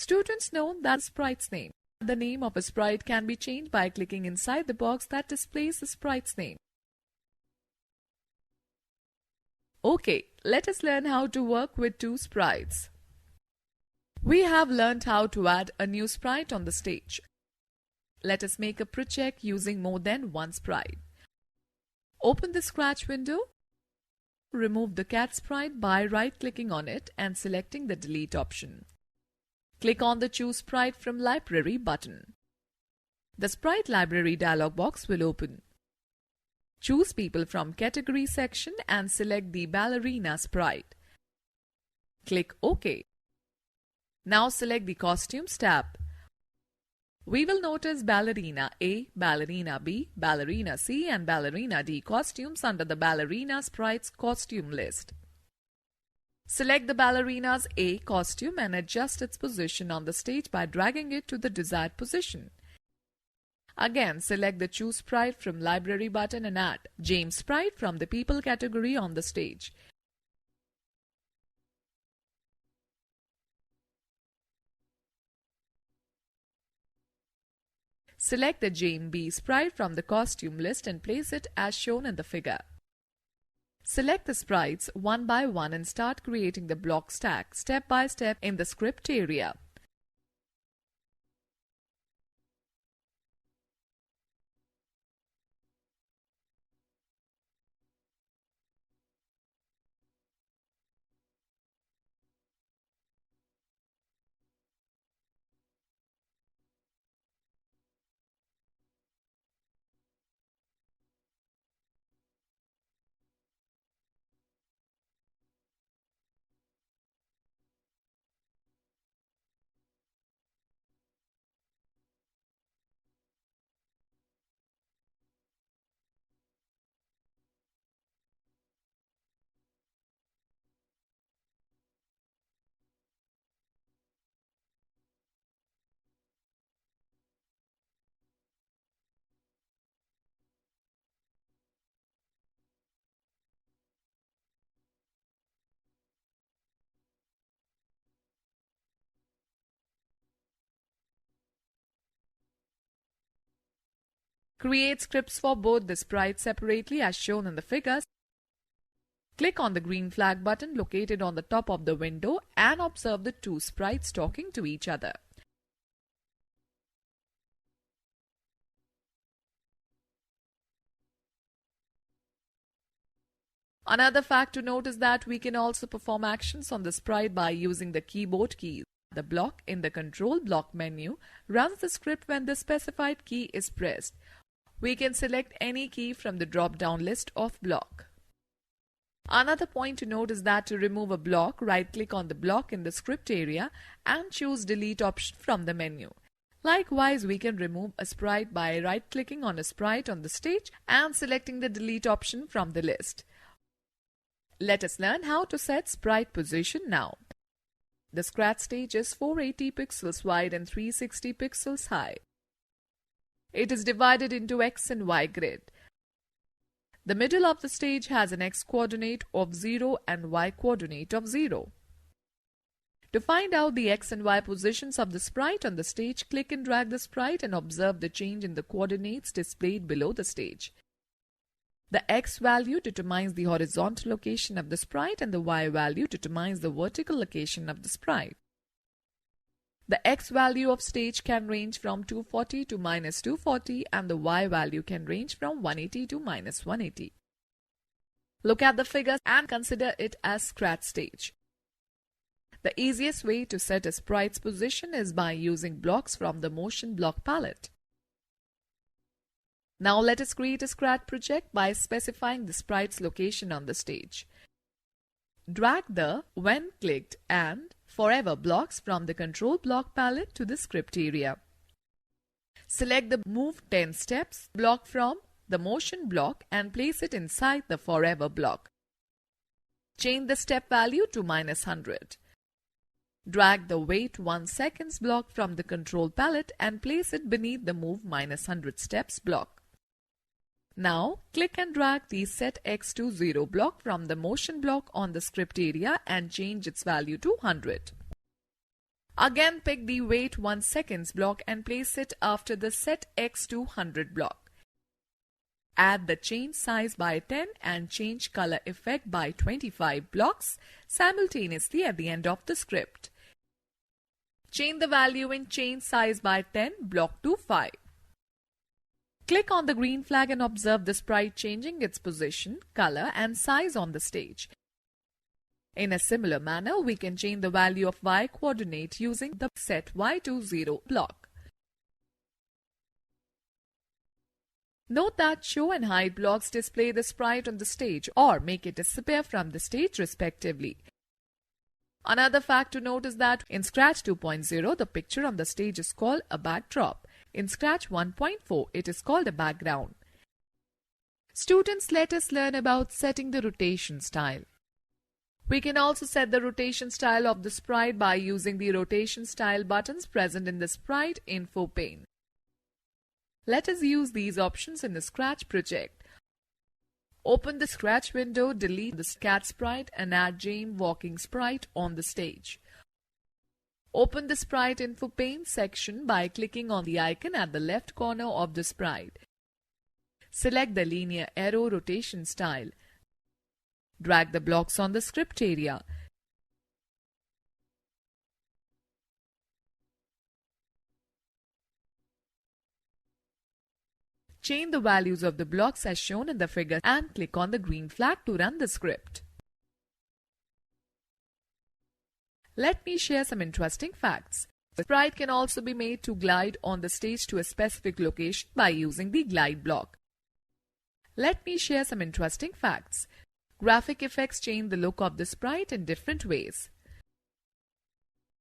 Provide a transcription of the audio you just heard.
Students know that sprite's name. The name of a sprite can be changed by clicking inside the box that displays the sprite's name. Okay, let us learn how to work with two sprites. We have learned how to add a new sprite on the stage. Let us make a project using more than one sprite. Open the Scratch window. Remove the cat sprite by right-clicking on it and selecting the Delete option. Click on the Choose Sprite from Library button. The Sprite Library dialog box will open. Choose People from Category section and select the Ballerina sprite. Click OK. Now select the Costumes tab. We will notice Ballerina A, Ballerina B, Ballerina C and Ballerina D costumes under the Ballerina Sprites costume list. Select the Ballerina's A costume and adjust its position on the stage by dragging it to the desired position. Again, select the Choose Sprite from Library button and add James Sprite from the People category on the stage. Select the James B sprite from the costume list and place it as shown in the figure. Select the sprites one by one and start creating the block stack step by step in the script area. Create scripts for both the sprites separately as shown in the figures. Click on the green flag button located on the top of the window and observe the two sprites talking to each other. Another fact to note is that we can also perform actions on the sprite by using the keyboard keys. The block in the Control Block menu runs the script when the specified key is pressed. We can select any key from the drop-down list of block. Another point to note is that to remove a block, right-click on the block in the script area and choose Delete option from the menu. Likewise, we can remove a sprite by right-clicking on a sprite on the stage and selecting the Delete option from the list. Let us learn how to set sprite position now. The Scratch stage is 480 pixels wide and 360 pixels high. It is divided into X and Y grid. The middle of the stage has an X coordinate of 0 and Y coordinate of 0. To find out the X and Y positions of the sprite on the stage, click and drag the sprite and observe the change in the coordinates displayed below the stage. The X value determines the horizontal location of the sprite and the Y value determines the vertical location of the sprite. The X value of stage can range from 240 to -240 and the Y value can range from 180 to -180. Look at the figures and consider it as Scratch stage. The easiest way to set a sprite's position is by using blocks from the Motion Block palette. Now let us create a Scratch project by specifying the sprite's location on the stage. Drag the When Clicked and Forever blocks from the Control Block palette to the script area. Select the Move 10 Steps block from the Motion block and place it inside the Forever block. Change the step value to -100. Drag the Wait 1 seconds block from the Control palette and place it beneath the Move -100 steps block. Now, click and drag the Set X to 0 block from the Motion block on the script area and change its value to 100. Again, pick the wait 1 seconds block and place it after the set X to 100 block. Add the change size by 10 and change color effect by 25 blocks simultaneously at the end of the script. Change the value in change size by 10 block to 5. Click on the green flag and observe the sprite changing its position, color and size on the stage. In a similar manner, we can change the value of Y coordinate using the set Y to 0 block. Note that show and hide blocks display the sprite on the stage or make it disappear from the stage respectively. Another fact to note is that in Scratch 2.0, the picture on the stage is called a backdrop. In Scratch 1.4, it is called a background. Students, let us learn about setting the rotation style. We can also set the rotation style of the sprite by using the rotation style buttons present in the sprite info pane. Let us use these options in the Scratch project. Open the Scratch window, delete the cat sprite and add Jane walking sprite on the stage. Open the sprite info pane section by clicking on the icon at the left corner of the sprite. Select the linear arrow rotation style. Drag the blocks on the script area. Change the values of the blocks as shown in the figure and click on the green flag to run the script. Let me share some interesting facts. The sprite can also be made to glide on the stage to a specific location by using the glide block. Let me share some interesting facts. Graphic effects change the look of the sprite in different ways.